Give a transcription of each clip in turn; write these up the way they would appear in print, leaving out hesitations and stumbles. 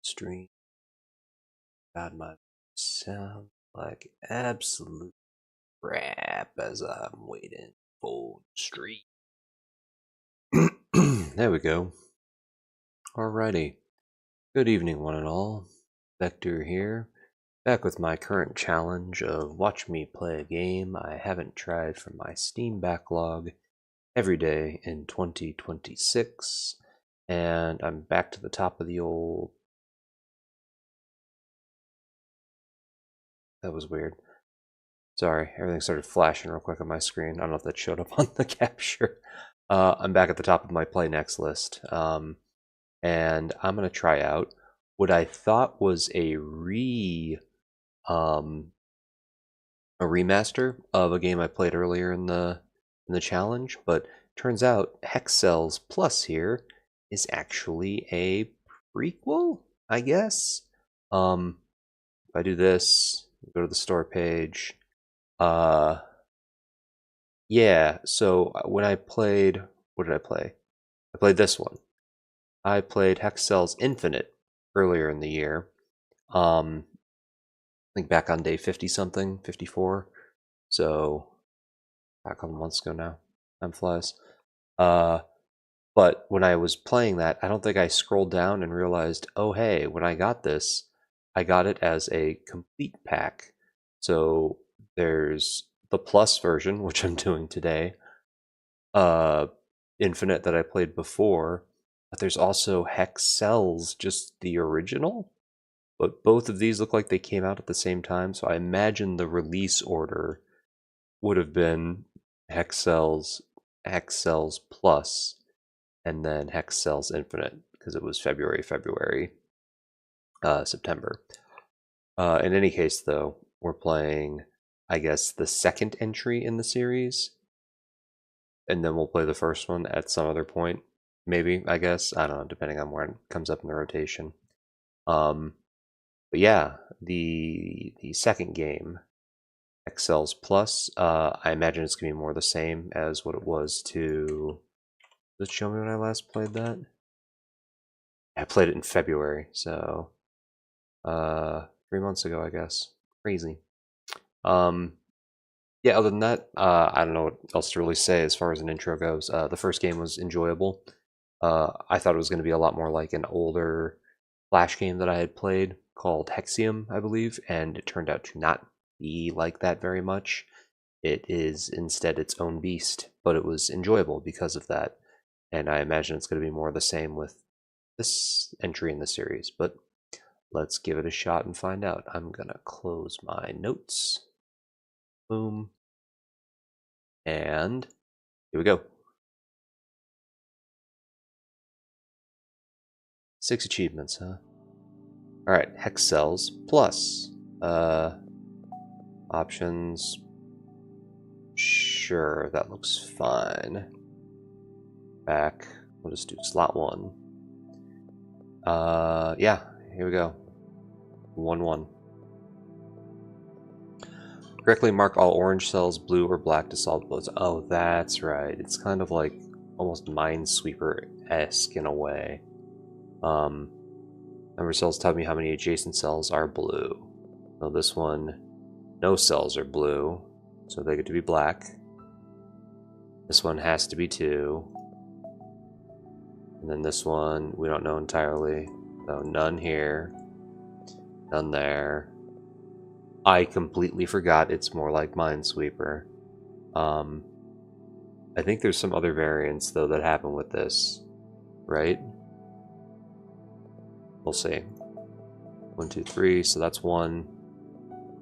Stream. God, my sound like absolute crap as I'm waiting for the stream. There we go. Alrighty. Good evening, one and all. Vector here, back with my current challenge of watch me play a game I haven't tried from my Steam backlog every day in 2026. And I'm back to the top of the old... That was weird. Sorry, everything started flashing real quick on my screen. I don't know if that showed up on the capture. I'm back at the top of my play next list. And I'm going to try out what I thought was a remaster of a game I played earlier in the challenge, but turns out Hexcells Plus here is actually a prequel, I guess. If I do this, go to the store page. Yeah, so when I played, what did I play? I played this one. I played Hexcells Infinite earlier in the year. I think back on day 50 something, 54. So back a couple months ago now. Time flies. But when I was playing that, I don't think I scrolled down and realized, oh hey, when I got this, I got it as a complete pack. So there's the plus version, which I'm doing today, Infinite that I played before, but there's also Hexcells, just the original. But both of these look like they came out at the same time, so I imagine the release order would have been Hexcells Plus, and then Hexcells Infinite, because it was February, September. In any case, though, we're playing, I guess, the second entry in the series, and then we'll play the first one at some other point, maybe, I guess. I don't know, depending on where it comes up in the rotation. But yeah, the second game, Hexcells Plus, I imagine it's going to be more the same as what it was to... Does it show me when I last played that? I played it in February, so 3 months ago, I guess. Crazy. Yeah, other than that, I don't know what else to really say as far as an intro goes. The first game was enjoyable. I thought it was going to be a lot more like an older Flash game that I had played called Hexiom, I believe, and it turned out to not be like that very much. It is instead its own beast, but it was enjoyable because of that. And I imagine it's going to be more the same with this entry in the series, but let's give it a shot and find out. I'm going to close my notes. Boom. And here we go. 6 achievements, huh? Alright, Hexcells Plus. Options. Sure, that looks fine. Back. We'll just do slot 1. Yeah, here we go. 1-1. Correctly mark all orange cells blue or black to solve bullets. Oh, that's right. It's kind of like almost Minesweeper-esque in a way. Number of cells tell me how many adjacent cells are blue. So this one, no cells are blue, so they get to be black. This one has to be 2. And then this one, we don't know entirely. So none here, none there. I completely forgot it's more like Minesweeper. I think there's some other variants, though, that happen with this, right? We'll see. 1, 2, 3, so that's 1.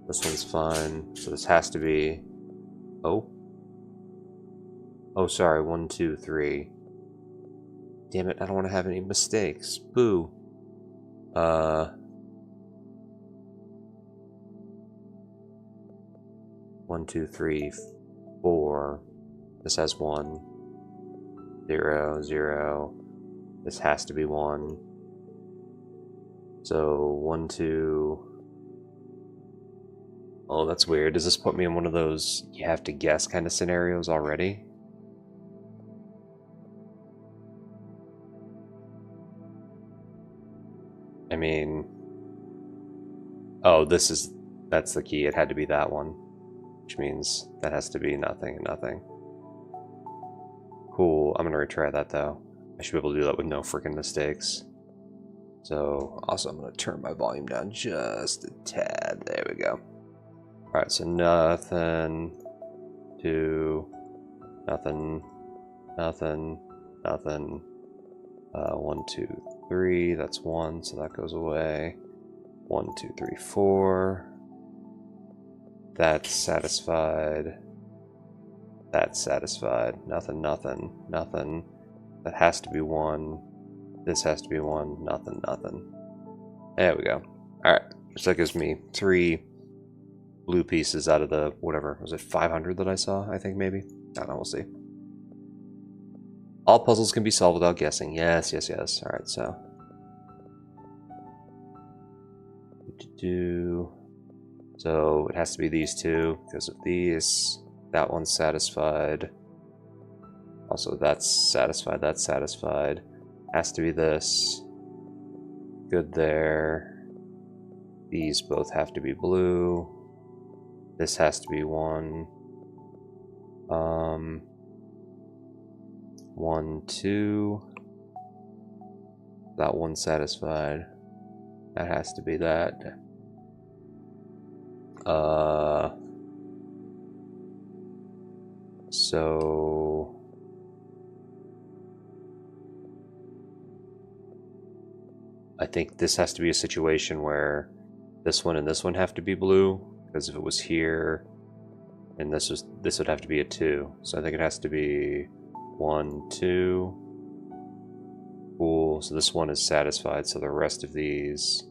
This one's fine, so this has to be... Oh, sorry, 1, 2, 3. Damn it, I don't want to have any mistakes. Boo. 1, 2, 3, 4. This has 1. 0, 0. This has to be 1. So 1, 2. Oh, that's weird. Does this put me in one of those you have to guess kind of scenarios already? I mean... Oh, that's the key. It had to be that one. Which means that has to be nothing and nothing. Cool. I'm going to retry that, though. I should be able to do that with no freaking mistakes. So, also, I'm going to turn my volume down just a tad. There we go. Alright, so nothing, 2, nothing, nothing, nothing. 1, 2, 3. That's 1, so that goes away. 1, 2, 3, 4. That's satisfied. That's satisfied. Nothing, nothing, nothing. That has to be 1. This has to be 1. Nothing, nothing. There we go. Alright, so that gives me 3 blue pieces out of the, whatever, was it 500 that I saw, I think, maybe? I don't know, we'll see. All puzzles can be solved without guessing. Yes, yes, yes. Alright, so. So it has to be these two, because of these. That one's satisfied. Also, that's satisfied, that's satisfied. Has to be this. Good there. These both have to be blue. This has to be 1. 1, 2. That one's satisfied. That has to be that. So I think this has to be a situation where this one and this one have to be blue, because if it was here and this would have to be a 2. So I think it has to be 1, 2. Cool. So this one is satisfied, so the rest of these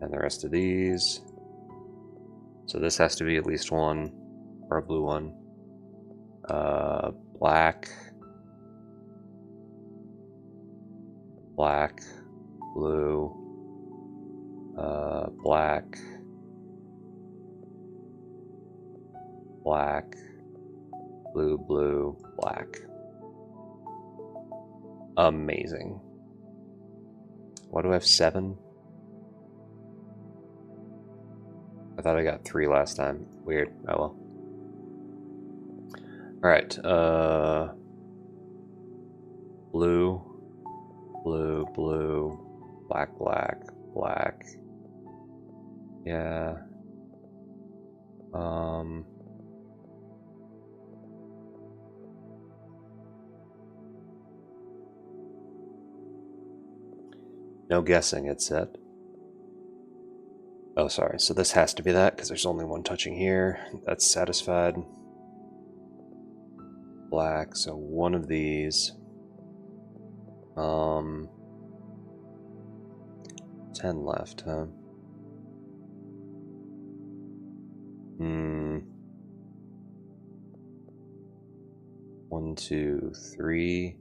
and the rest of these. So this has to be at least 1, or a blue one. Black. Black. Blue. Black. Black. Blue, blue, black. Amazing. Why do I have 7? I thought I got 3 last time. Weird. Oh well. Alright, blue, blue, blue, black, black, black. Yeah. No guessing, it said. Oh, sorry. So this has to be that, because there's only one touching here. That's satisfied. Black, so one of these. 10 left, huh? 1, 2, 3.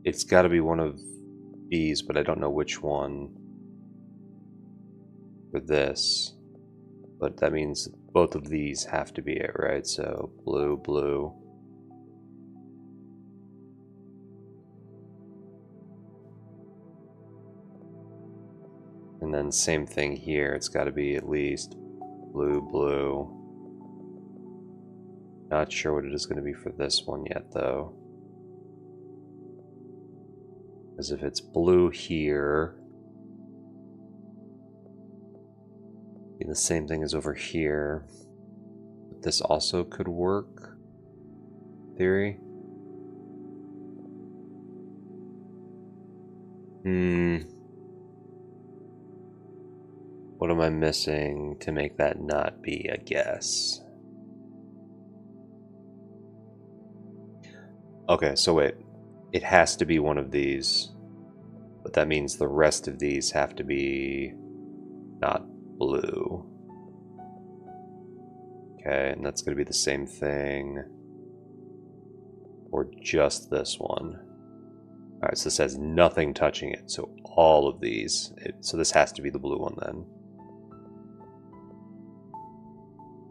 It's got to be one of these, but I don't know which one for this. But that means both of these have to be it, right? So blue, blue. And then same thing here, it's got to be at least blue, blue. Not sure what it is going to be for this one yet, though. Because if it's blue here, it'd be the same thing as over here. But this also could work, theory. What am I missing to make that not be a guess? Okay, so wait. It has to be one of these. But that means the rest of these have to be not blue. Okay, and that's going to be the same thing for just this one. Alright, so this has nothing touching it, so all of these. So this has to be the blue one then.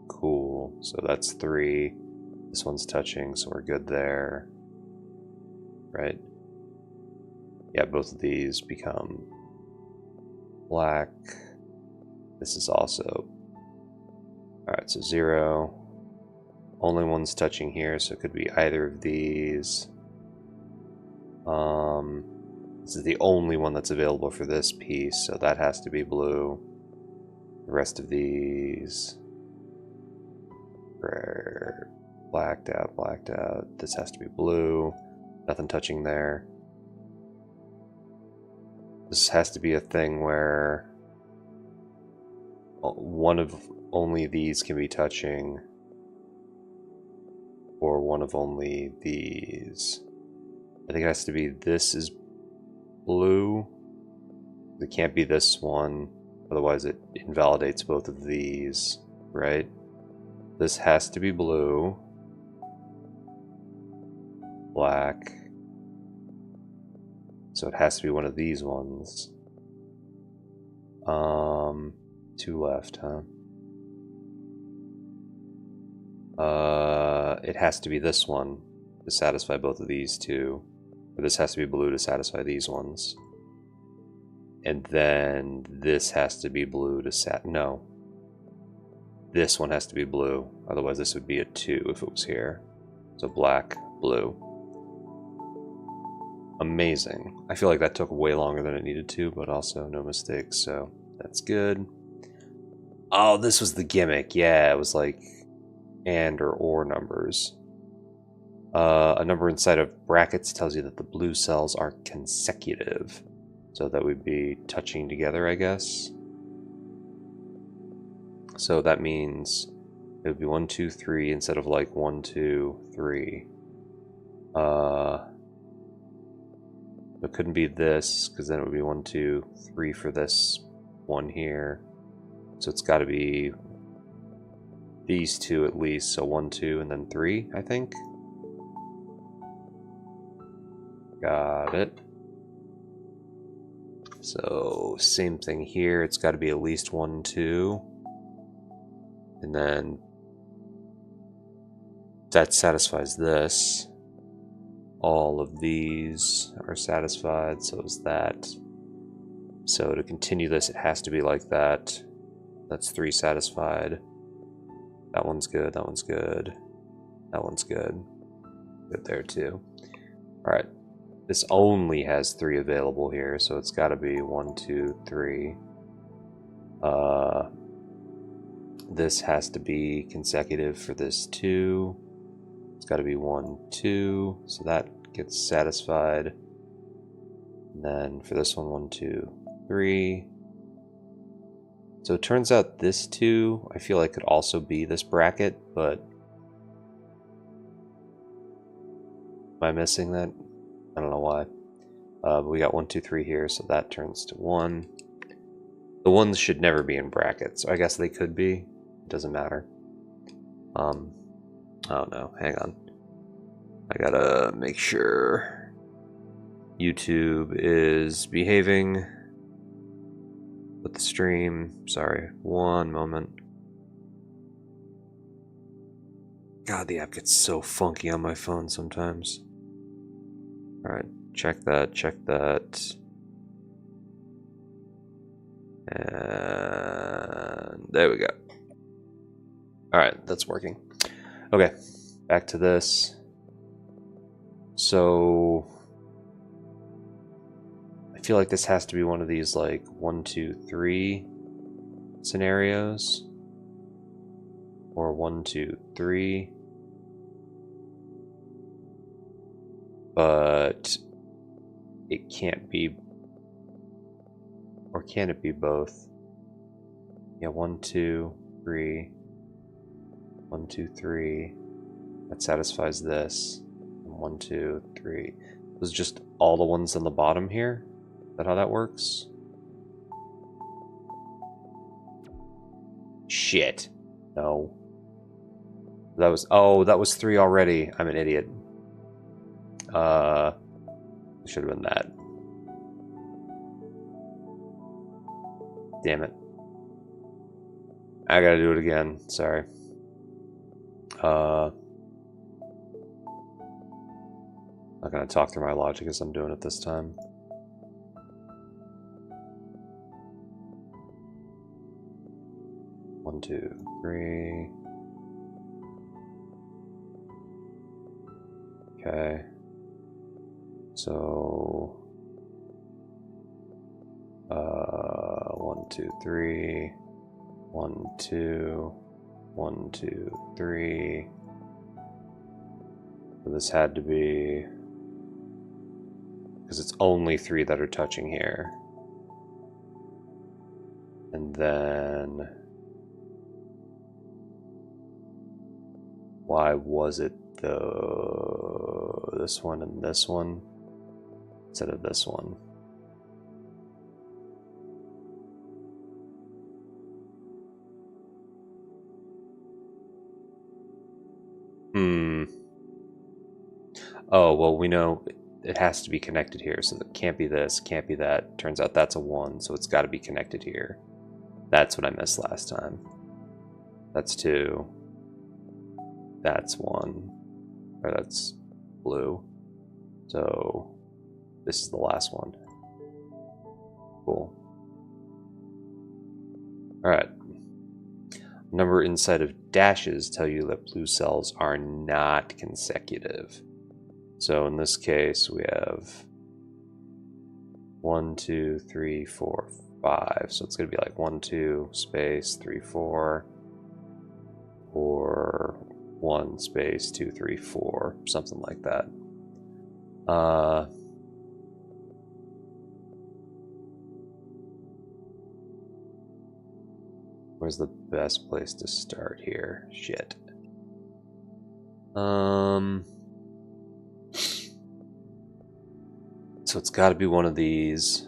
Cool, so that's 3. This one's touching, so we're good there. Right? Yeah, both of these become black. This is also... Alright, so 0. Only one's touching here, so it could be either of these. This is the only one that's available for this piece, so that has to be blue. The rest of these are blacked out, blacked out. This has to be blue. Nothing touching there. This has to be a thing where one of only these can be touching, or one of only these. I think it has to be this is blue. It can't be this one, otherwise it invalidates both of these, right? This has to be blue. Black. So it has to be one of these ones. 2 left, huh? It has to be this one to satisfy both of these two. Or this has to be blue to satisfy these ones. And then this has to be blue to no. This one has to be blue. Otherwise this would be a 2 if it was here. So black, blue. Amazing. I feel like that took way longer than it needed to, but also no mistakes, so that's good. Oh, this was the gimmick. Yeah, it was like and or numbers. A number inside of brackets tells you that the blue cells are consecutive. So that would be touching together, I guess. So that means it would be 1, 2, 3 instead of like 1, 2, 3. It couldn't be this, because then it would be 1, 2, 3 for this one here. So it's got to be these two at least. So 1, 2, and then 3, I think. Got it. So same thing here. It's got to be at least 1, 2. And then that satisfies this. All of these are satisfied, so is that. So to continue this, it has to be like that. That's 3 satisfied. That one's good, that one's good. That one's good. Good there too. Alright. This only has 3 available here, so it's gotta be 1, 2, 3. This has to be consecutive for this 2. It's got to be 1, 2, so that gets satisfied. And then for this one, 1, 2, 3. So it turns out this 2, I feel like could also be this bracket, but am I missing that? I don't know why. But we got 1, 2, 3 here, so that turns to 1. The ones should never be in brackets. I guess they could be. It doesn't matter. I don't know. Hang on. I gotta make sure YouTube is behaving with the stream. Sorry, one moment. God, the app gets so funky on my phone sometimes. Alright, check that, check that. And there we go. Alright, that's working. Okay, back to this. So I feel like this has to be one of these like 1, 2, 3 scenarios. Or 1, 2, 3. But it can't be, or can it be both? Yeah, 1, 2, 3. 1, 2, 3. That satisfies this. 1, 2, 3. Those are just all the ones on the bottom here? Is that how that works? Shit. No. That was, oh, that was 3 already. I'm an idiot. Should have been that. Damn it. I gotta do it again. Sorry. Not gonna talk through my logic as I'm doing it this time. 1, 2, 3. Okay. So 1, 2, 3. 1, 2. 1, 2, 3. So this had to be, because it's only 3 that are touching here. And then why was it this one and this one instead of this one? Oh, well, we know it has to be connected here, so it can't be this, can't be that. Turns out that's a 1, so it's got to be connected here. That's what I missed last time. That's 2. That's 1. Or that's blue. So this is the last one. Cool. Alright. Number inside of dashes tell you that blue cells are not consecutive. So in this case, we have 1, 2, 3, 4, 5. So it's going to be like 1, 2, space, 3, 4. Or 1, space, 2, 3, 4. Something like that. Where's the best place to start here? Shit. So it's got to be one of these.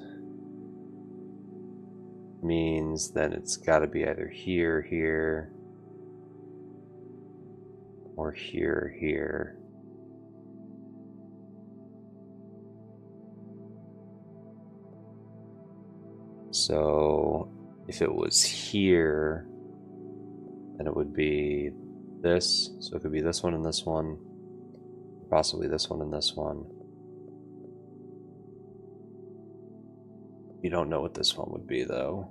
Means then it's got to be either here, here, or here, here. So if it was here, then it would be this. So it could be this one and this one, possibly this one and this one. You don't know what this one would be, though.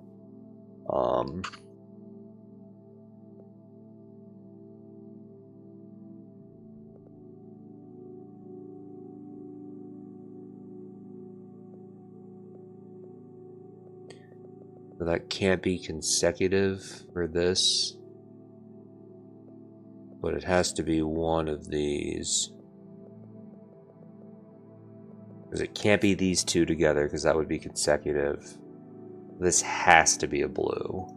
So that can't be consecutive for this, but it has to be one of these. Because it can't be these two together, because that would be consecutive. This has to be a blue.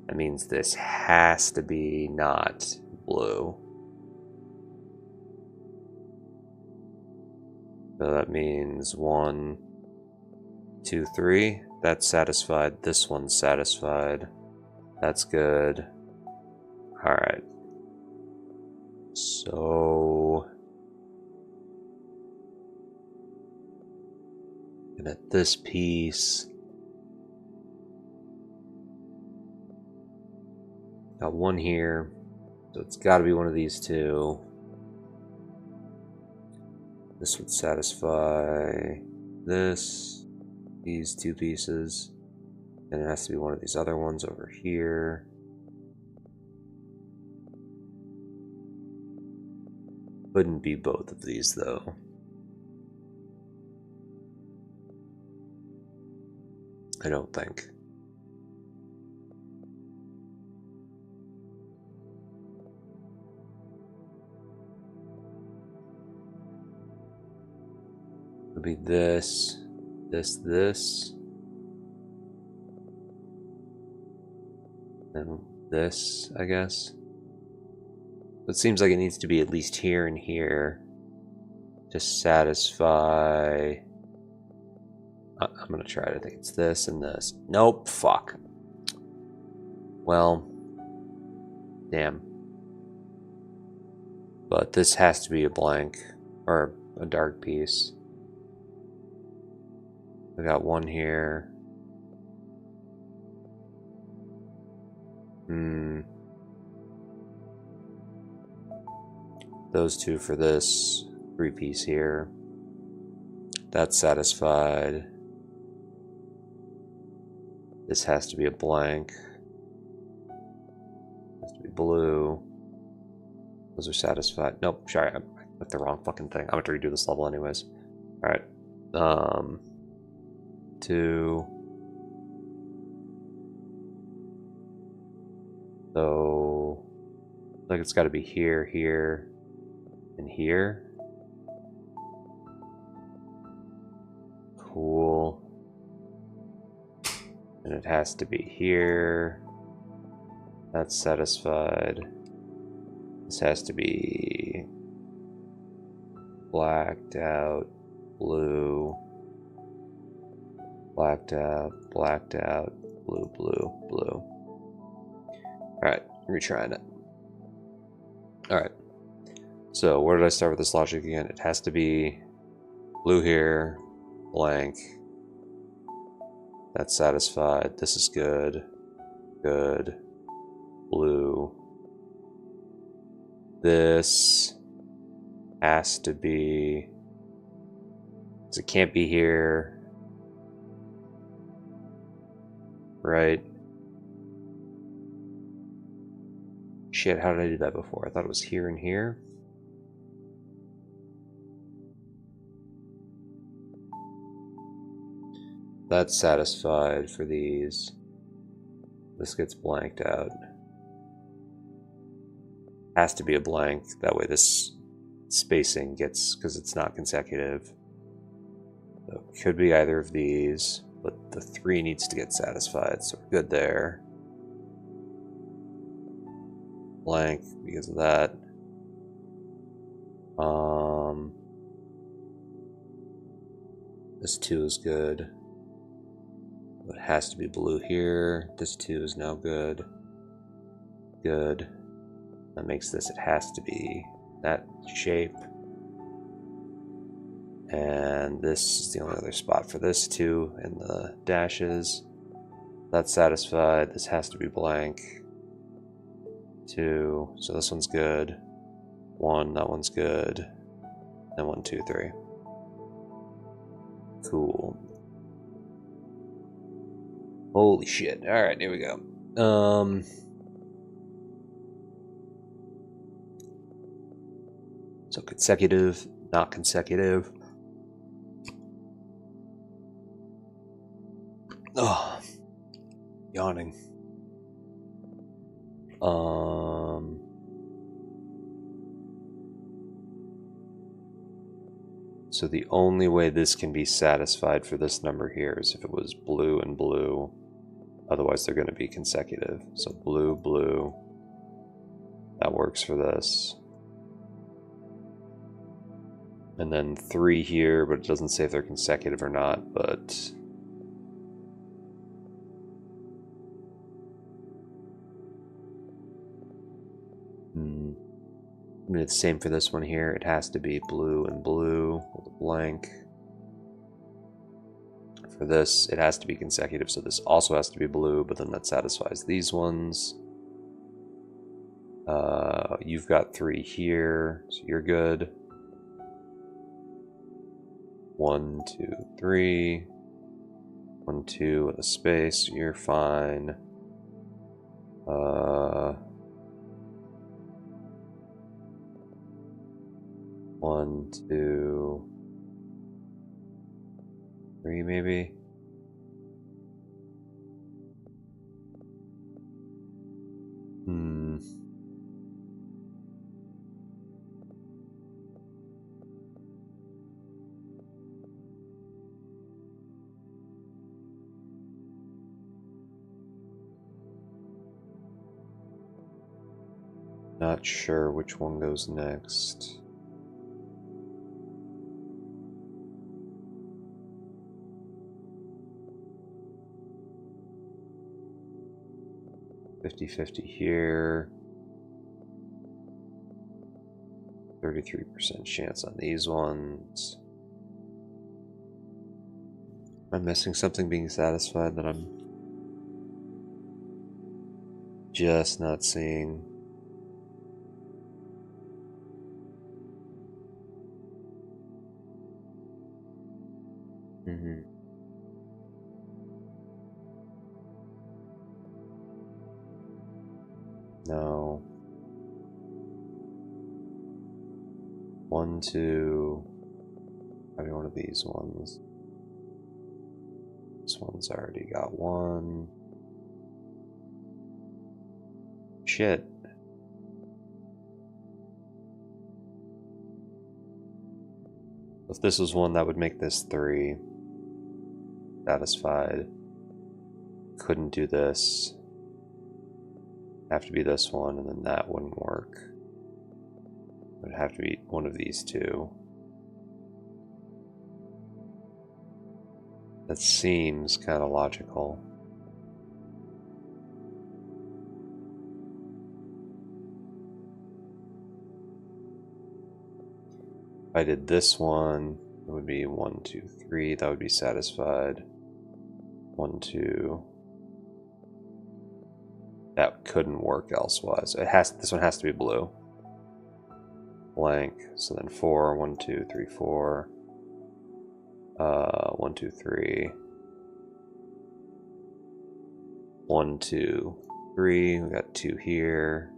That means this has to be not blue. So that means 1, 2, 3. That's satisfied. This one's satisfied. That's good. Alright. So... and at this piece, got one here, so it's got to be one of these two. This would satisfy this, these two pieces, and it has to be one of these other ones over here. Couldn't be both of these though. I don't think. It'll be this, this, and this, I guess. It seems like it needs to be at least here and here to satisfy. I'm gonna try it. I think it's this and this. Nope, fuck. Well, damn. But this has to be a blank or a dark piece. I got one here. Those two for this 3-piece here. That's satisfied. This has to be a blank. blue. Those are satisfied. Nope, sorry, I clicked the wrong fucking thing. I'm gonna redo this level anyways. Alright. 2. So like it's gotta be here, here, and here. Cool. And it has to be here. That's satisfied. This has to be blacked out, blue, blacked out, blue, blue, blue. Alright, retrying it. Alright. So where did I start with this logic again? It has to be blue here, blank. That's satisfied. This is good. Good. Blue. This has to be, because it can't be here, right? Shit, how did I do that before? I thought it was here and here. That's satisfied for these. This gets blanked out. Has to be a blank, that way this spacing gets, because it's not consecutive. So it could be either of these, but the 3 needs to get satisfied, so we're good there. Blank because of that. This 2 is good. But it has to be blue here. This 2 is now good. Good. That makes this, it has to be that shape. And this is the only other spot for this 2 in the dashes. That's satisfied. This has to be blank. 2. So this one's good. 1, that one's good. And 1, 2, 3. Cool. Holy shit. Alright, here we go. So consecutive, not consecutive. Oh, yawning. So the only way this can be satisfied for this number here is if it was blue and blue. Otherwise they're going to be consecutive. So blue, blue. That works for this. And then 3 here, but it doesn't say if they're consecutive or not, but... I mean, it's the same for this one here. It has to be blue and blue with a blank. For this, it has to be consecutive, so this also has to be blue, but then that satisfies these ones. You've got 3 here, so you're good. 1, 2, 3. 1, 2 with a space, you're fine. 1, 2, 3 maybe. Not sure which one goes next. $50-50 here. 33% chance on these ones. Am I missing something being satisfied that I'm just not seeing? No. 1, 2. Probably one of these ones. This one's already got one. Shit. If this was one, that would make this 3. Satisfied. Couldn't do this. Have to be this one, and then that wouldn't work. It would have to be one of these two. That seems kind of logical. If I did this one, it would be 1, 2, 3. That would be satisfied. 1, 2. That couldn't work elsewise. This one has to be blue. Blank. So then 4. 1, 2, 3, 4. 1, 2, 3. 1, 2, 3. We got 2 here.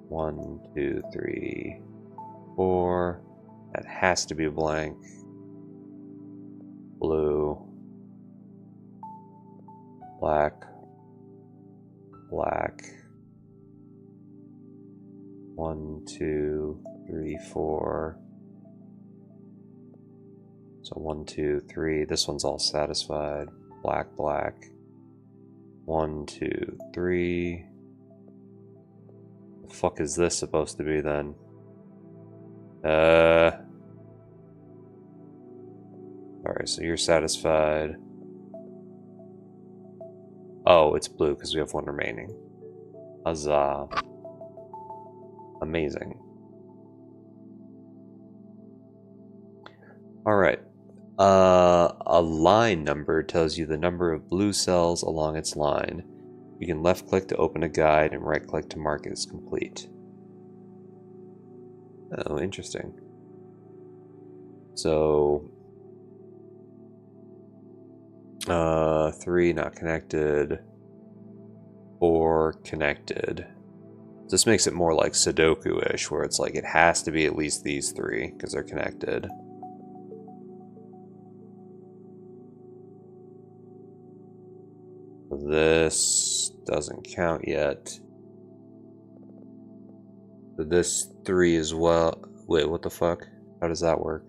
1, 2, 3, 4. That has to be a blank. Blue. Black. Black. 1, 2, 3, 4. So 1, 2, 3. This one's all satisfied. Black, black. 1, 2, 3. The fuck is this supposed to be then? Alright, so you're satisfied. Oh, it's blue because we have one remaining. Huzzah. Amazing. Alright. A line number tells you the number of blue cells along its line. You can left click to open a guide and right click to mark it as complete. Oh, interesting. So 3 not connected, 4 connected. This makes it more like Sudoku-ish, where it's like it has to be at least these 3 because they're connected. This doesn't count yet. This 3 as well. Wait, what the fuck? How does that work?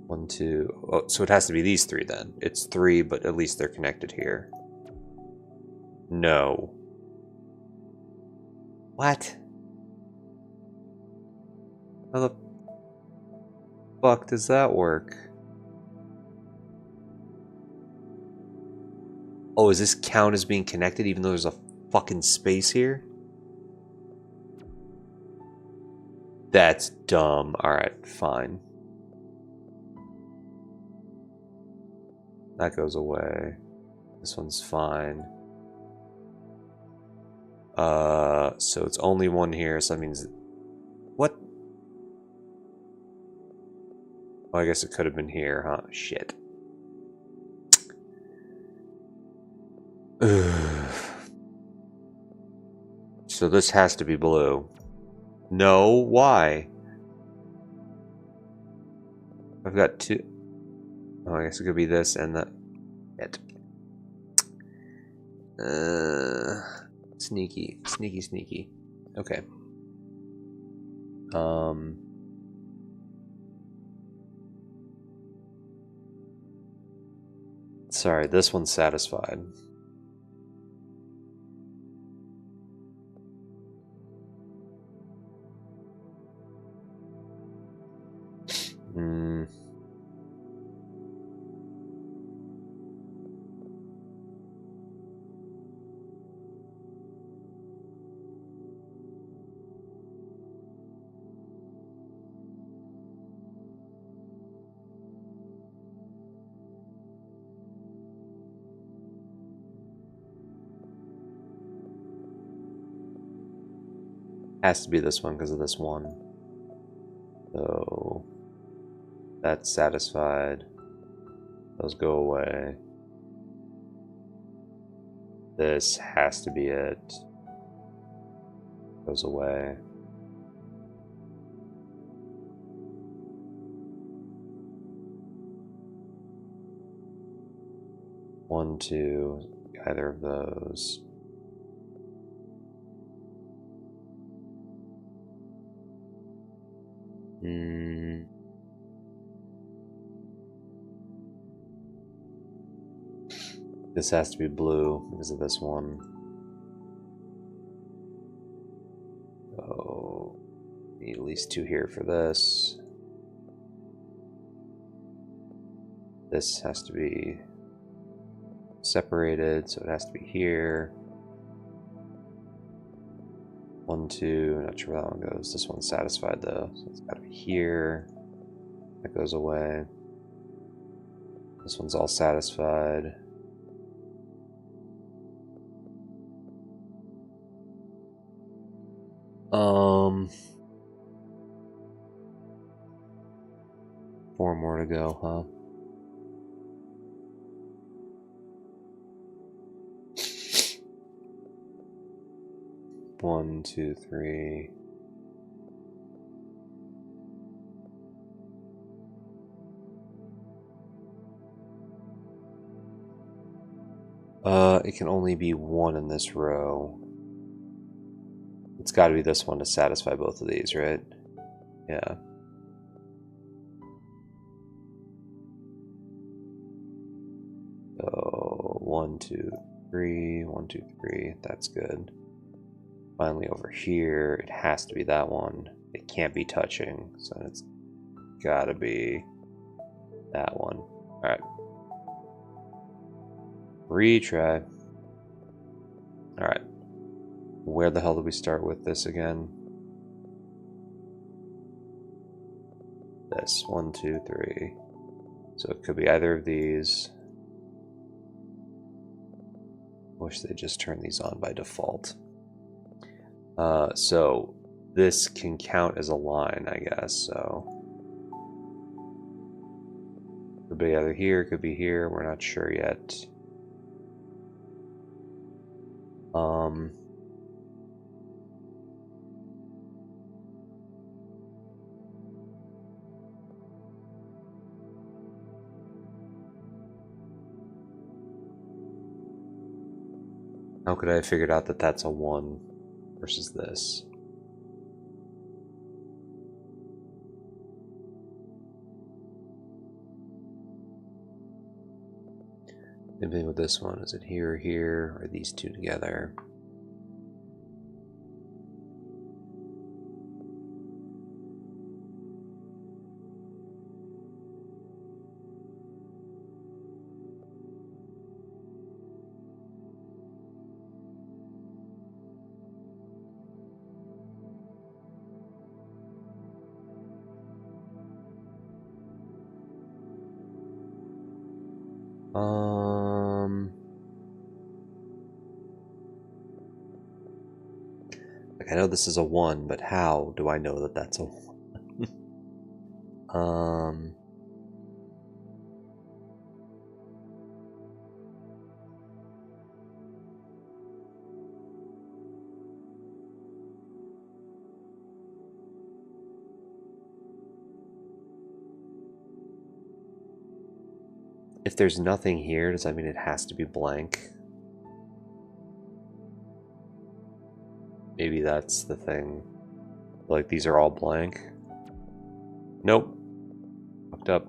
One, two. Oh, so it has to be these 3 then. It's 3, but at least they're connected here. No. What? How the fuck does that work? Oh, does this count as being connected even though there's a fucking space here? That's dumb. Alright, fine. That goes away. This one's fine. So it's only one here, so that means... What? Oh, I guess it could have been here, huh? Shit. So this has to be blue. No, why? I've got 2. Oh, I guess it could be this and that. Sneaky, sneaky, sneaky. Okay. Sorry, this one's satisfied. Has to be this one because of this one. So That's satisfied. Those go away. This has to be it. Goes away. One, two, either of those. This has to be blue because of this one. Oh, need at least two here for this. This has to be separated, so it has to be here. One, two, not sure where that one goes. This one's satisfied though, so it's gotta be here. That goes away. This one's all satisfied. Four more to go, huh? One, two, three. It can only be one in this row. It's got to be this one to satisfy both of these, right? Yeah. So 1, 2, 3, 1, 2, 3. That's good. Finally, over here, it has to be that one. It can't be touching, so it's gotta be that one. All right. Retry. All right. Where the hell do we start with this again? This 1, 2, 3. So it could be either of these. Wish they just turned these on by default. So this can count as a line, I guess. So could be either here, could be here. We're not sure yet. How could I have figured out that that's a 1 versus this? Same thing with this one. Is it here or here? Or these two together? Like I know this is a 1, but how do I know that that's a 1? If there's nothing here, does that mean it has to be blank? Maybe that's the thing. Like these are all blank. Nope. Fucked up.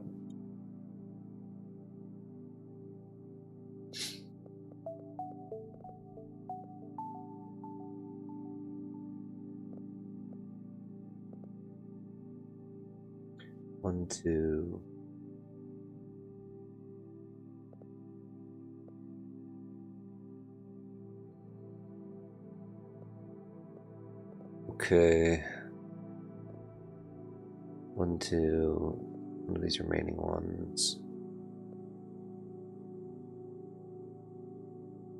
One, two. Okay. 1, 2. One of these remaining ones.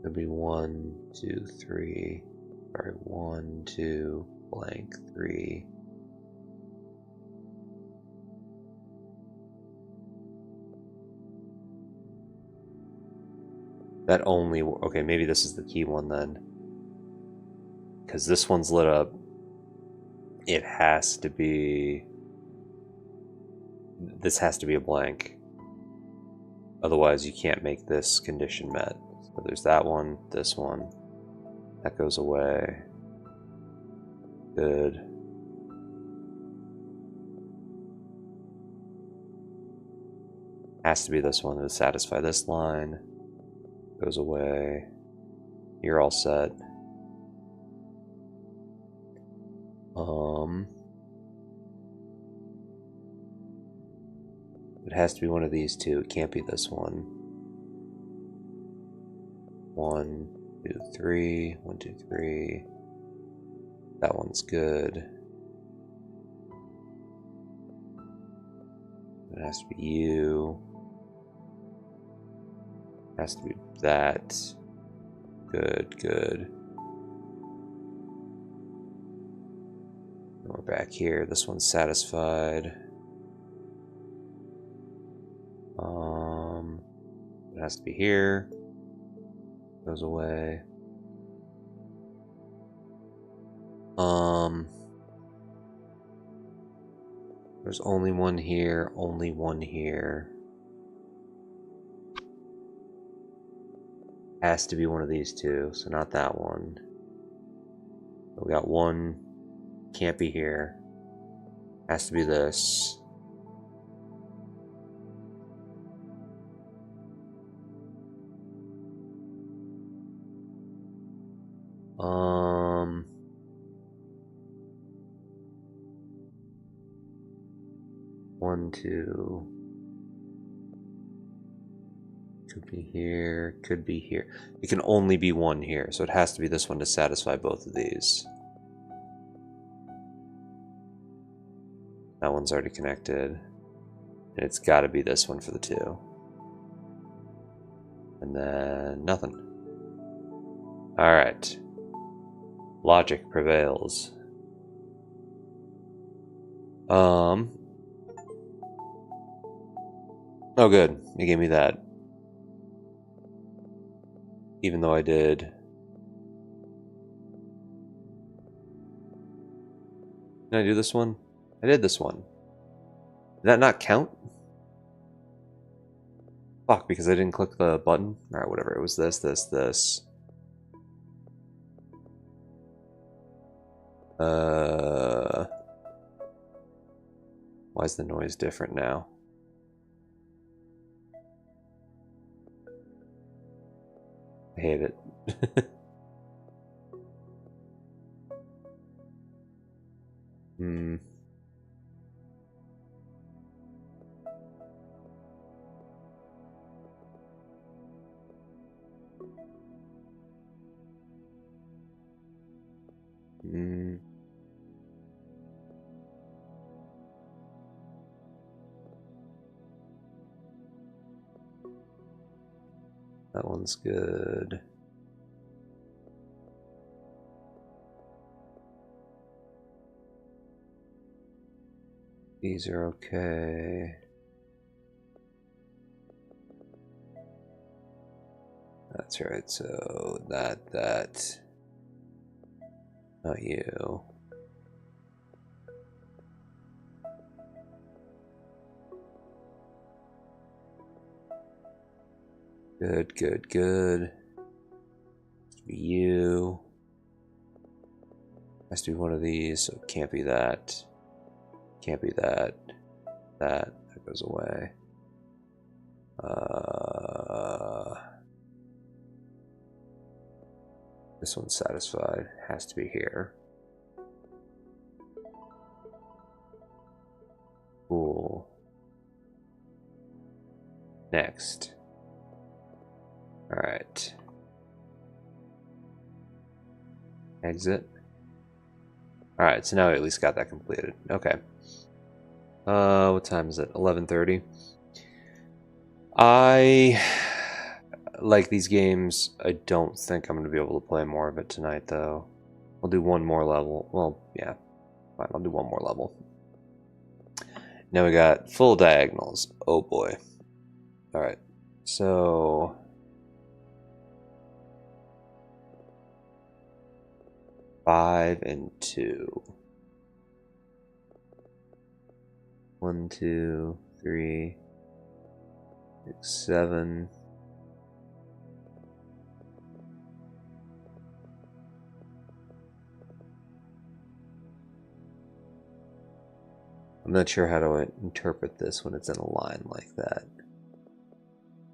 Could be 1, 2, 3. Sorry, 1, 2, blank, 3. That only... Okay, maybe this is the key one then. Because this one's lit up. It has to be... This has to be a blank. Otherwise, you can't make this condition met. So there's that one, this one. That goes away. Good. Has to be this one to satisfy this line. Goes away. You're all set. It has to be one of these two. It can't be this one. 1, 2, 3. 1, 2, 3. That one's good. It has to be you. It has to be that. Good, good. And we're back here. This one's satisfied. It has to be here. Goes away. There's only one here, only one here. Has to be one of these two, so not that one. We got one, can't be here. Has to be this. One, two. Could be here, could be here. It can only be one here, so it has to be this one to satisfy both of these. That one's already connected. And it's got to be this one for the two. And then nothing. Alright. Logic prevails. Oh good, it gave me that. Even though I did... Did I do this one? I did this one. Did that not count? Fuck, because I didn't click the button? Alright, whatever. It was this. Why is the noise different now? I hate it. That one's good. These are okay. That's right, so that. Not you. Good. Has to be you. Has to be one of these, so it can't be that. Can't be that. That goes away. This one's satisfied. Has to be here. Cool. Next. Alright. Exit. Alright, so now we at least got that completed. Okay. What time is it? 11:30. I like these games. I don't think I'm going to be able to play more of it tonight, though. I'll do one more level. Well, yeah. Fine, I'll do one more level. Now we got full diagonals. Oh boy. Alright. So... 5 and 2. 1, 2, 3, 6, 7. I'm not sure how to interpret this when it's in a line like that.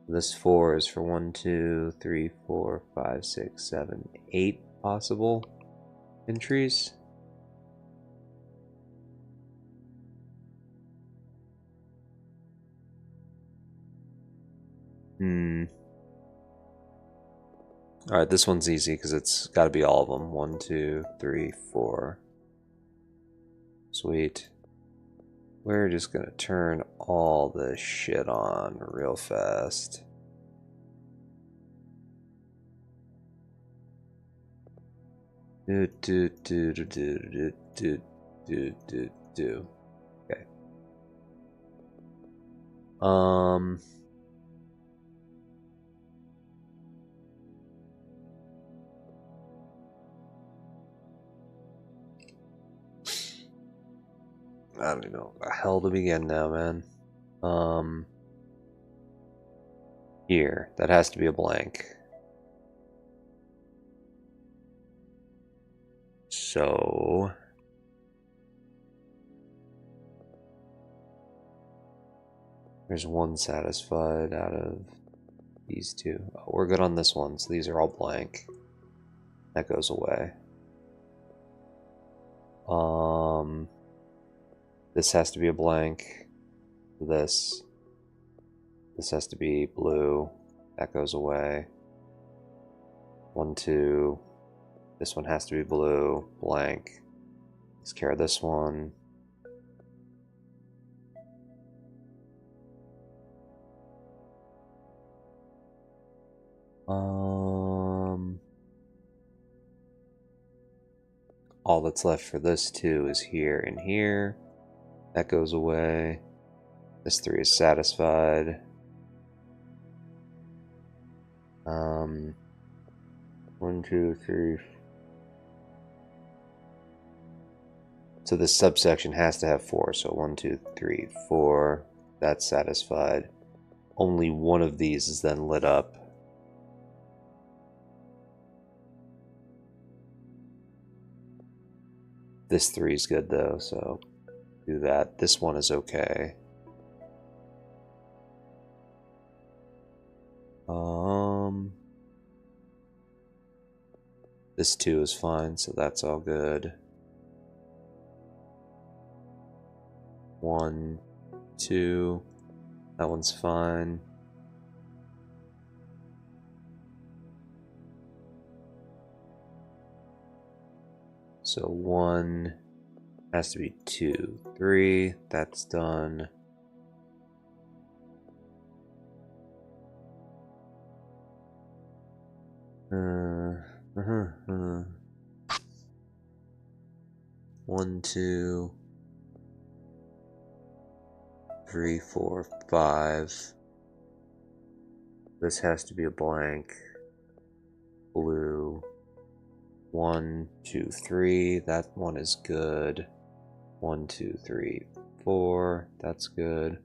This 4 is for 1, 2, 3, 4, 5, 6, 7, 8 possible entries. Alright, this one's easy because it's got to be all of them. 1, 2, 3, 4. Sweet. We're just gonna turn all this shit on real fast. Do. Okay. I don't even know how to begin now, man. Here, that has to be a blank. So there's one satisfied out of these two. Oh, we're good on this one, so these are all blank. That goes away. This has to be a blank. This has to be blue. That goes away. 1, 2. This one has to be blue. Blank. Let's care of this one. All that's left for this 2 is here and here. That goes away. This 3 is satisfied. 1, 2, 3. So this subsection has to have 4. So 1, 2, 3, 4. That's satisfied. Only one of these is then lit up. This 3 is good though, so do that. This one is okay. This 2 is fine, so that's all good. 1, 2. That one's fine. So 1 has to be 2, 3. That's done. One, 2, 3, 4, 5. This has to be a blank. Blue. 1, 2, 3. That one is good. 1, 2, 3, 4. That's good.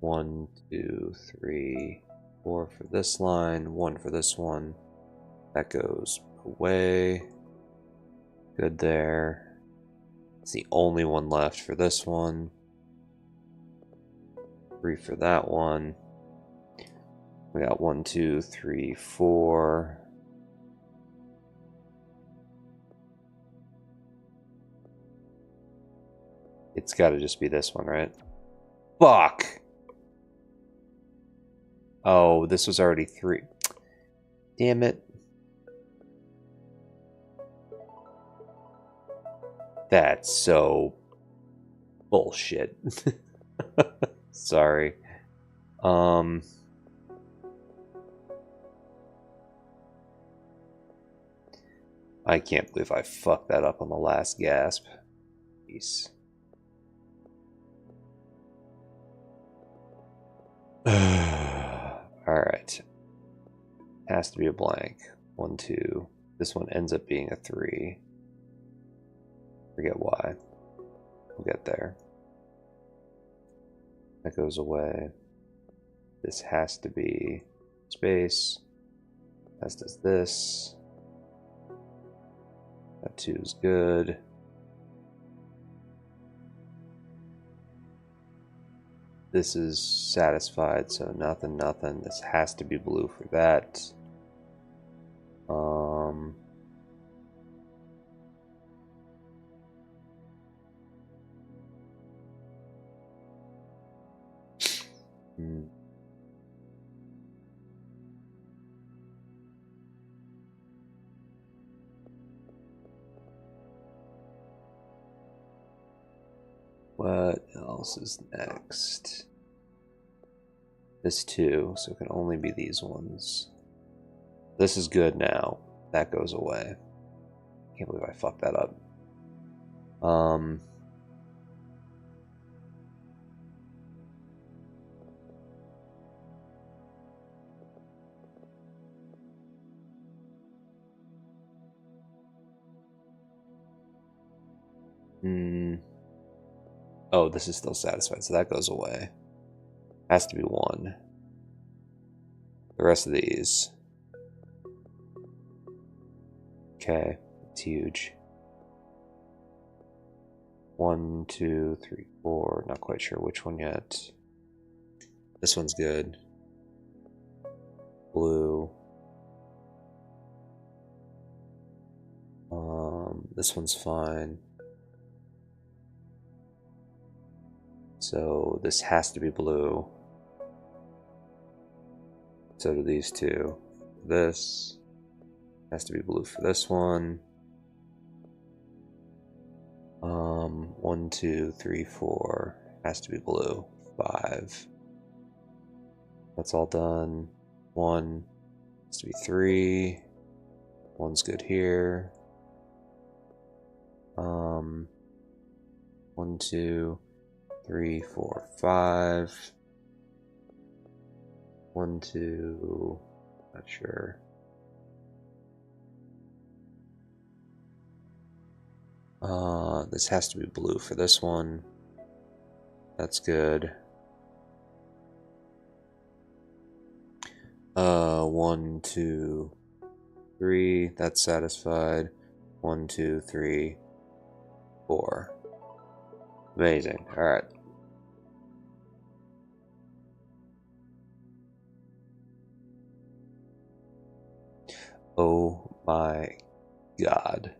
1, 2, 3, 4 for this line. 1 for this one. That goes away. Good there. It's the only one left for this one. 3 for that one. We got 1, 2, 3, 4. It's got to just be this one, right? Fuck! Oh, this was already 3. Damn it. That's so bullshit. Sorry. I can't believe I fucked that up on the last gasp. Jeez. Alright. Has to be a blank. 1, 2. This one ends up being a 3. Forget why. We'll get there. That goes away. This has to be space. As does this. That 2 is good. This is satisfied, so nothing. This has to be blue for that. What else is next? This 2, so it can only be these ones. This is good now. That goes away. Can't believe I fucked that up. Oh, this is still satisfied, so that goes away. Has to be 1. The rest of these. Okay, it's huge. 1, 2, 3, 4. Not quite sure which one yet. This one's good. Blue. This one's fine. So this has to be blue. So do these 2. This has to be blue for this one. 1, 2, 3, 4 has to be blue. 5. That's all done. 1 has to be 3. 1's good here. 1, 2, 3, 4, 5. 1, 2. Not sure. This has to be blue for this one. That's good. 1, 2, 3. That's satisfied. 1, 2, 3, 4. Amazing. All right. Oh my god.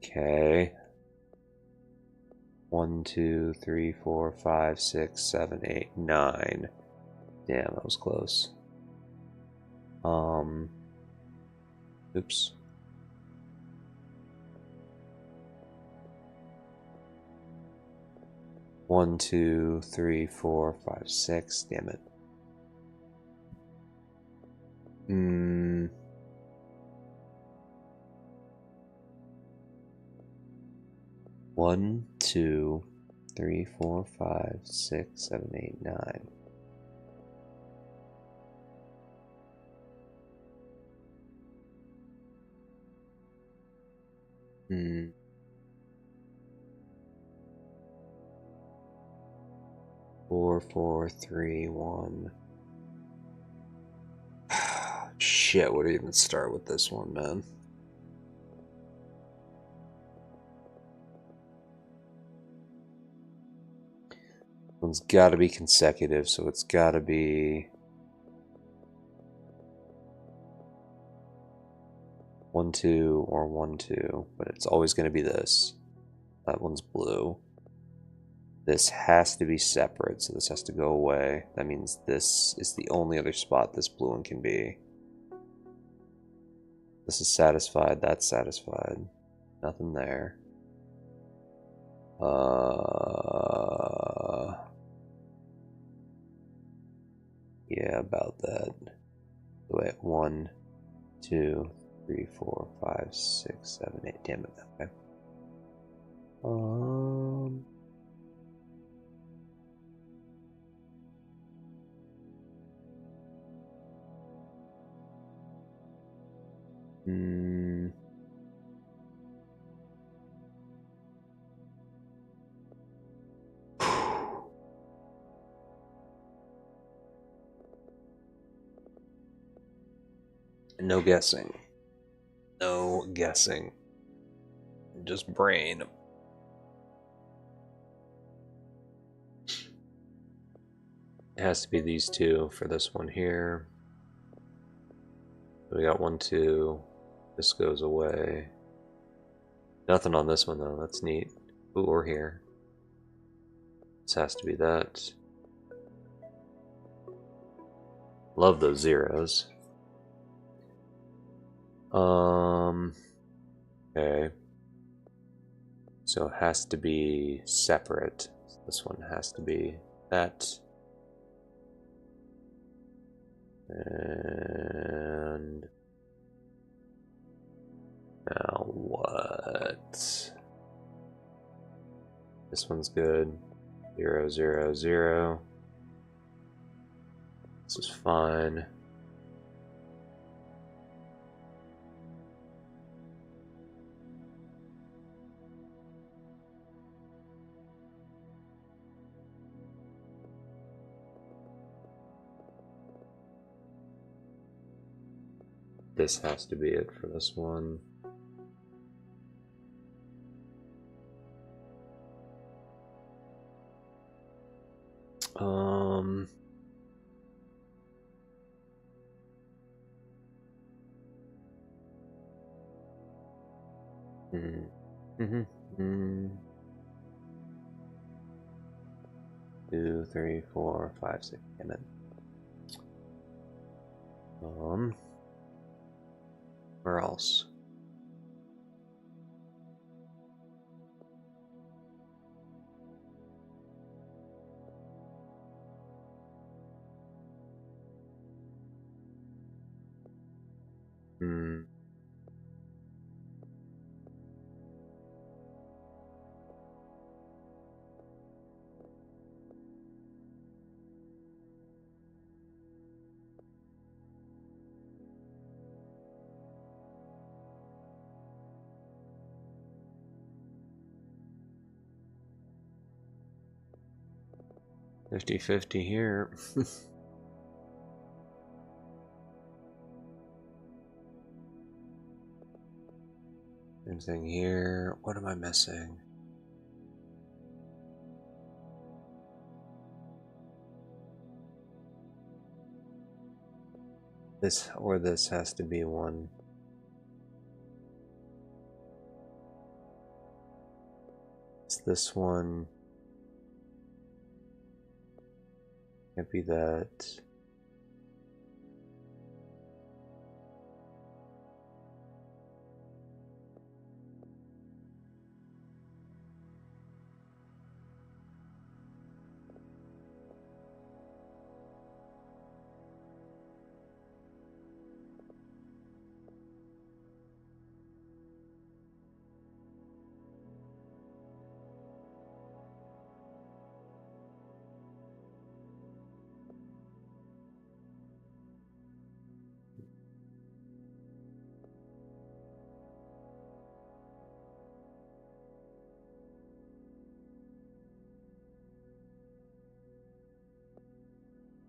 Okay. 1, 2, 3, 4, 5, 6, 7, 8, 9. Damn, that was close. Oops. One, 2, 3, 4, 5, 6. Damn it. 1, 2, 3, 4, 5, 6, 7, 8, 9. 4, 4, 3, 1. Shit, where to even start with this one, man? One's got to be consecutive, so it's got to be 1, 2 or 1, 2, but it's always going to be this. That one's blue. This has to be separate, so this has to go away. That means this is the only other spot this blue one can be. This is satisfied, that's satisfied. Nothing there. Yeah, about that. Wait, 1, 2, 3, 4, 5, 6, 7, 8. Damn it. Okay. No guessing. No guessing. Just brain. It has to be these two for this one here. We got 1, 2. This goes away. Nothing on this one though, that's neat. Ooh, or here. This has to be that. Love those zeros. Okay. So it has to be separate. This one has to be that. And now what? This one's good. 0, 0, 0. This is fine. This has to be it for this one. Two, three, 4, 5, 6. Damn it. Where else? $50-50 here. Anything here? What am I missing? This or this has to be one. It's this one. Can't be that.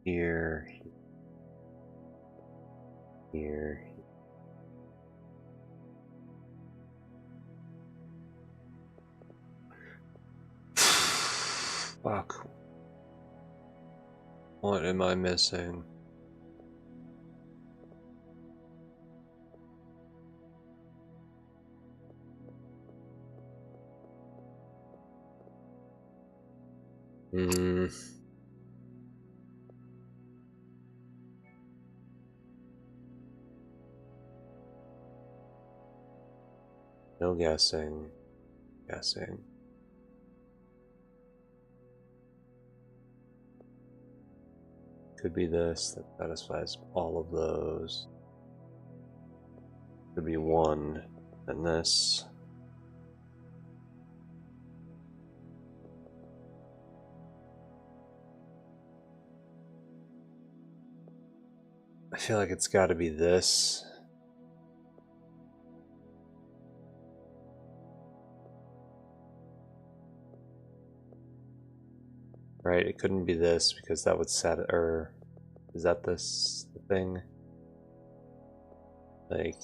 Here, here. Fuck. What am I missing? No guessing. Guessing. Could be this that satisfies all of those. Could be one and this. I feel like it's got to be this. Right, it couldn't be this because that would set, or is that this thing? Like,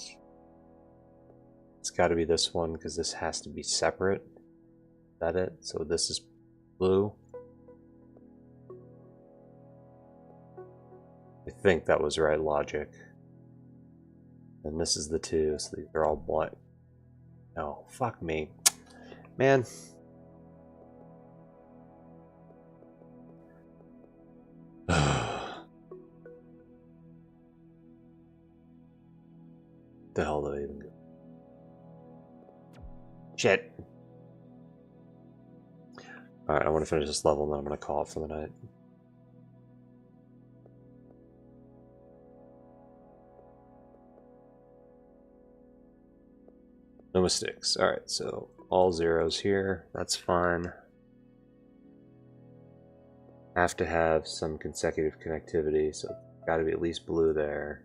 it's got to be this one because this has to be separate. Is that it? So this is blue. I think that was right logic. And this is the 2, so these are all black. Oh, fuck me. Man. The hell did I even go? Shit. Alright, I want to finish this level and then I'm going to call it for the night. No mistakes. Alright, so all zeros here. That's fine. Have to have some consecutive connectivity, so it's got to be at least blue there.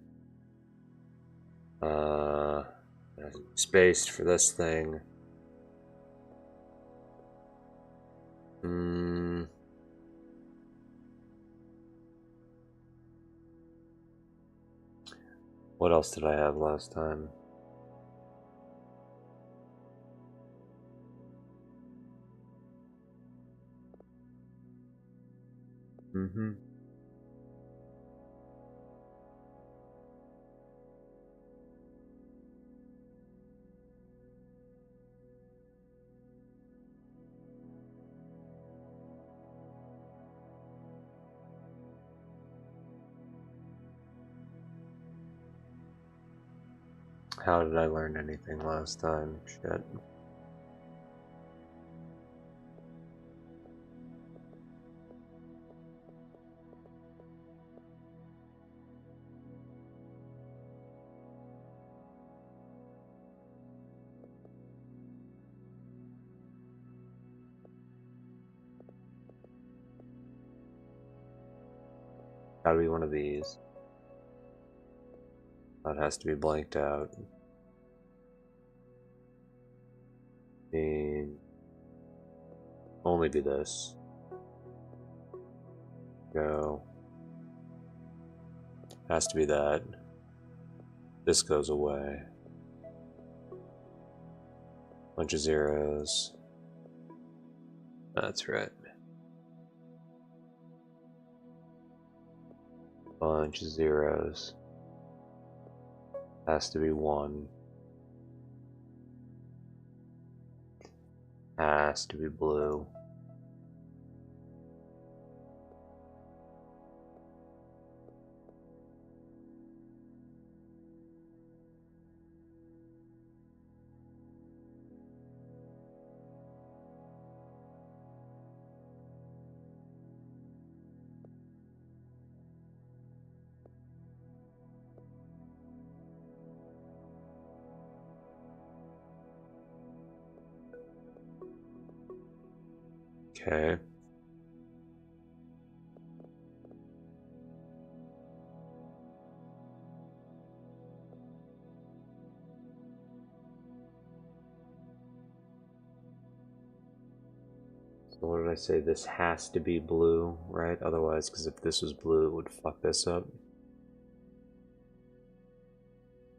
Spaced for this thing. What else did I have last time? How did I learn anything last time? Shit. Gotta be one of these. That has to be blanked out. And only be this. Go. Has to be that. This goes away. Bunch of zeros. That's right. Bunch of zeros. Has to be 1. Has to be blue. Okay. So what did I say? This has to be blue, right? Otherwise, because if this was blue, it would fuck this up.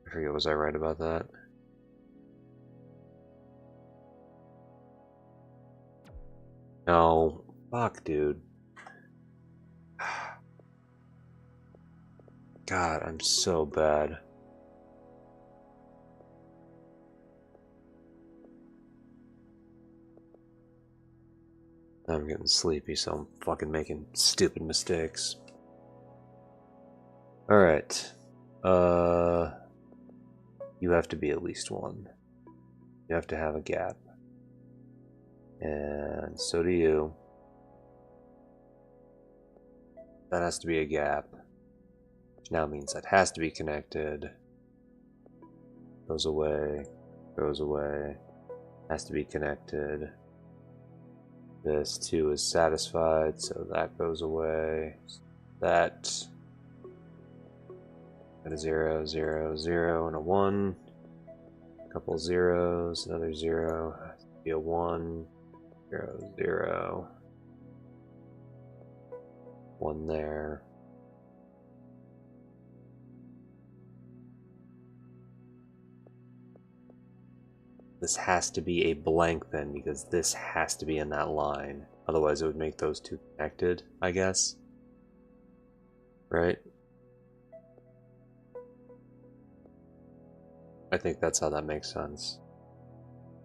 I forget, was I right about that? No. Fuck, dude. God, I'm so bad. I'm getting sleepy, so I'm fucking making stupid mistakes. Alright. You have to be at least 1. You have to have a gap. And so do you. That has to be a gap. Which now means that has to be connected. Goes away. Goes away. Has to be connected. This 2 is satisfied, so that goes away. That. Got a 0, 0, 0, and a 1. A couple zeros, another 0. Has to be a 1. 0, 0. 1 there. This has to be a blank then, because this has to be in that line. Otherwise it would make those two connected, I guess. Right? I think that's how that makes sense.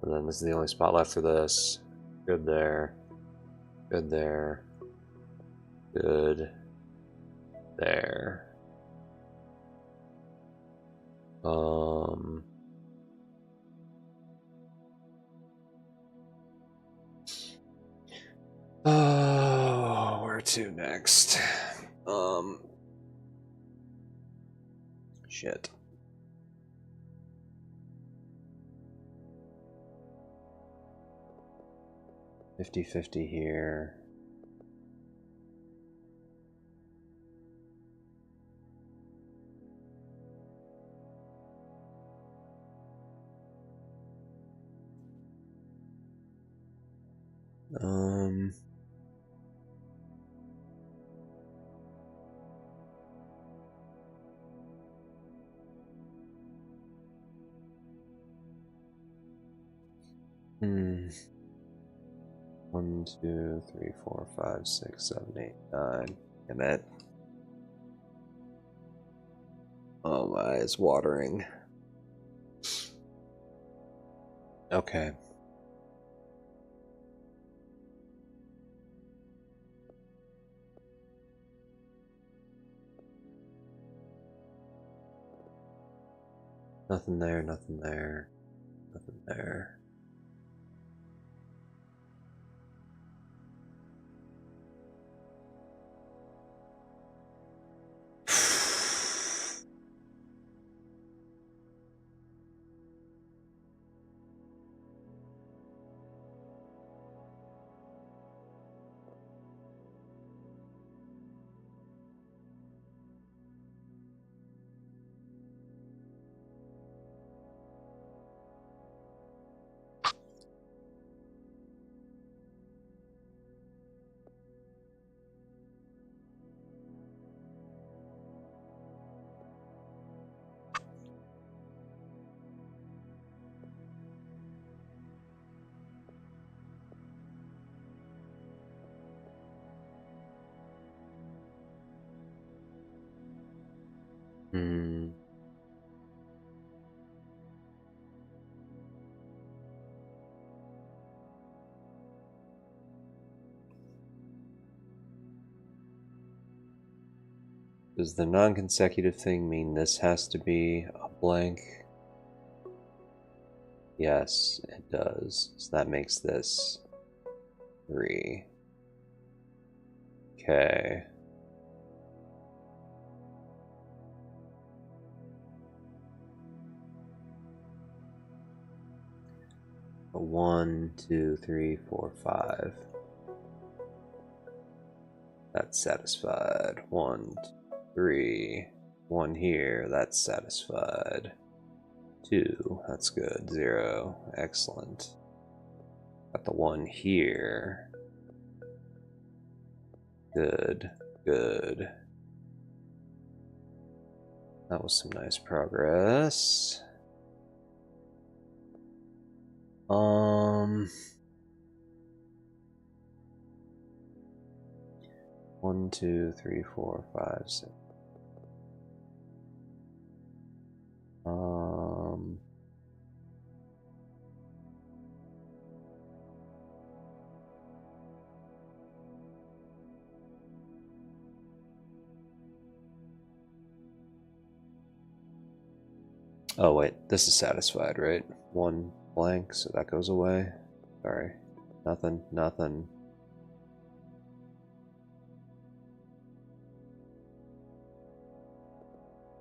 And then this is the only spot left for this. Good there. Good there. Good there. Oh, where to next? Shit. $50-50 here. Hmm. 1, 2, 3, 4, 5, 6, 7, 8, 9. Damn it. Oh, my eyes watering. Okay. Nothing there, nothing there, nothing there. Hmm. Does the non-consecutive thing mean this has to be a blank? Yes, it does. So that makes this 3. Okay. A 1, 2, 3, 4, 5. That's satisfied. 1, 3. 1 here, that's satisfied. 2, that's good. 0, excellent. Got the 1 here. Good, good. That was some nice progress. 1, 2, 3, 4, 5, 6. Oh wait, this is satisfied, right? 1 blank, so that goes away. Sorry. Nothing, nothing.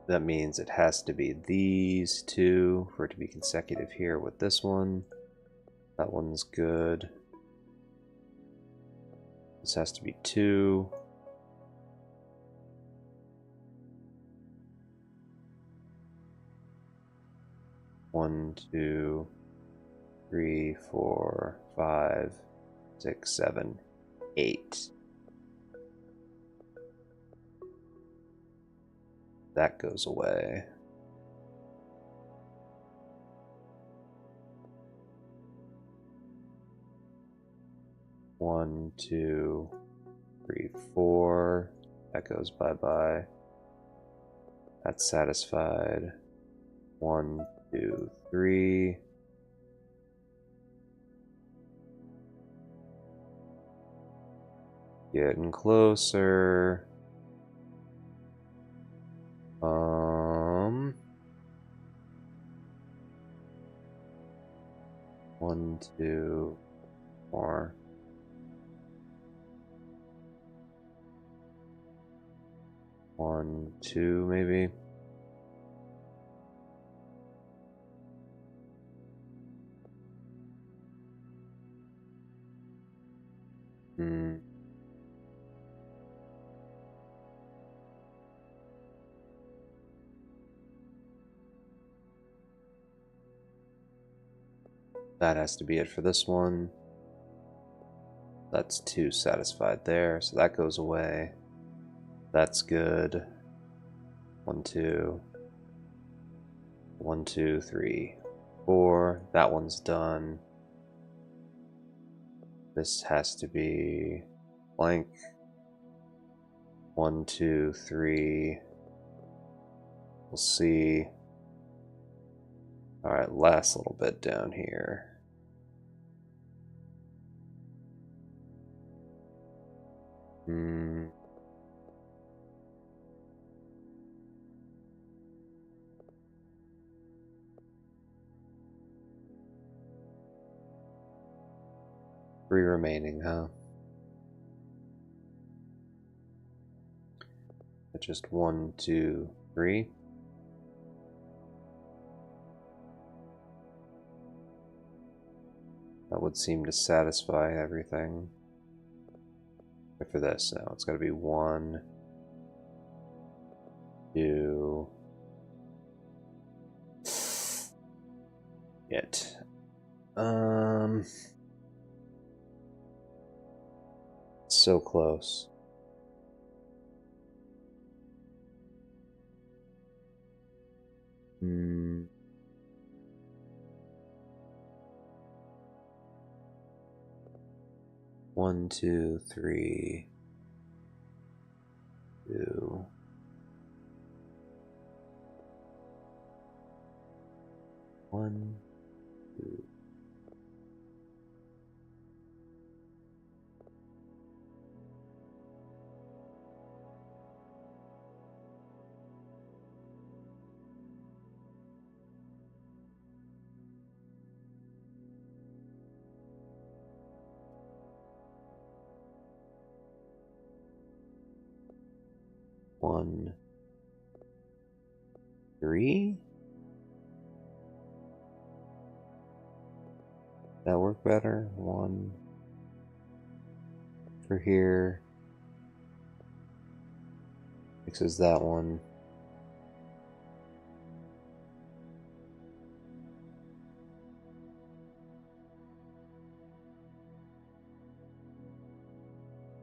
That means it has to be these two for it to be consecutive here with this one. That one's good. This has to be 2. One, 2, 3, 4, 5, 6, 7, 8. That goes away. 1, 2, 3, 4. That goes bye-bye. That's satisfied. 1, 2, 3. Getting closer. 1, 2 more. 1, 2 maybe. That has to be it for this one. That's 2 satisfied there, so that goes away. That's good. 1, 2. 1, 2, 3, 4. That one's done. This has to be blank. 1, 2, 3. We'll see. Alright, last little bit down here. Three remaining, huh? Just 1, 2, 3. That would seem to satisfy everything. But for this now, it's got to be 1, 2. Yet. So close. One, 2, 3, 2. 1, 2. One, 3. That work better? 1 for here. Fixes that one.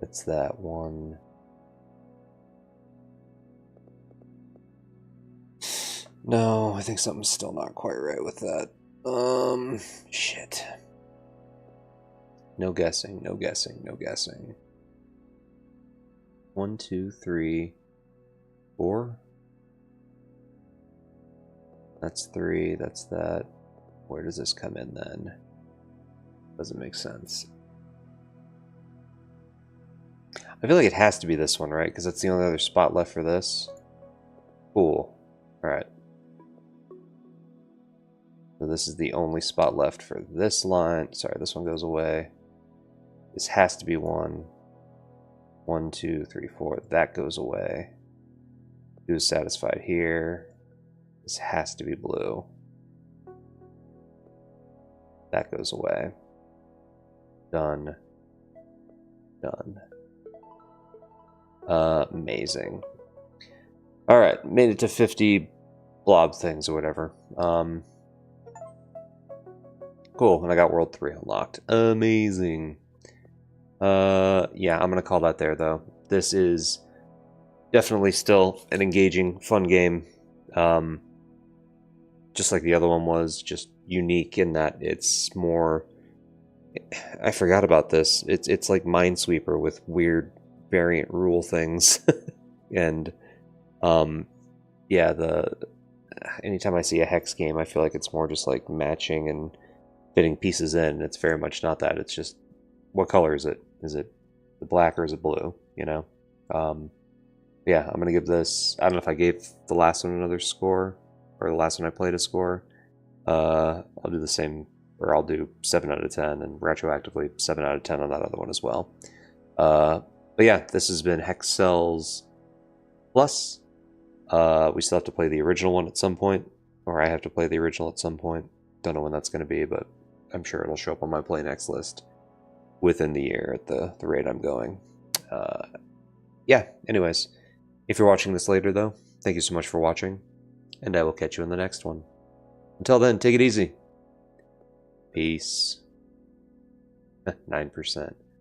It's that one. No, I think something's still not quite right with that. Shit. No guessing, no guessing, no guessing. 1, 2, 3, 4. That's 3, that's that. Where does this come in then? Doesn't make sense. I feel like it has to be this one, right? Because that's the only other spot left for this. Cool. Alright. So this is the only spot left for this line. Sorry, this one goes away. This has to be 1. 1, 2, 3, 4. That goes away. 2 is satisfied here. This has to be blue. That goes away. Done. Done. Amazing. Alright, made it to 50 blob things or whatever. Cool, and I got World 3 unlocked. Amazing. Yeah, I'm gonna call that there, though. This is definitely still an engaging, fun game. Just like the other one was, just unique in that it's more I forgot about this. It's like Minesweeper with weird variant rule things, and yeah, anytime I see a hex game, I feel like it's more just like matching and fitting pieces in. It's very much not that. It's just, what color is it? Is it the black or is it blue? You know. Yeah, I'm gonna give this. I don't know if I gave the last one another score or the last one I played a score. I'll do the same, or I'll do 7 out of 10, and retroactively 7 out of 10 on that other one as well. But yeah, this has been Hexcells Plus. We still have to play the original one at some point, or I have to play the original at some point. Don't know when that's going to be, but I'm sure it'll show up on my play next list within the year at the rate I'm going. Yeah, anyways, if you're watching this later, though, thank you so much for watching, and I will catch you in the next one. Until then, take it easy. Peace. 9%.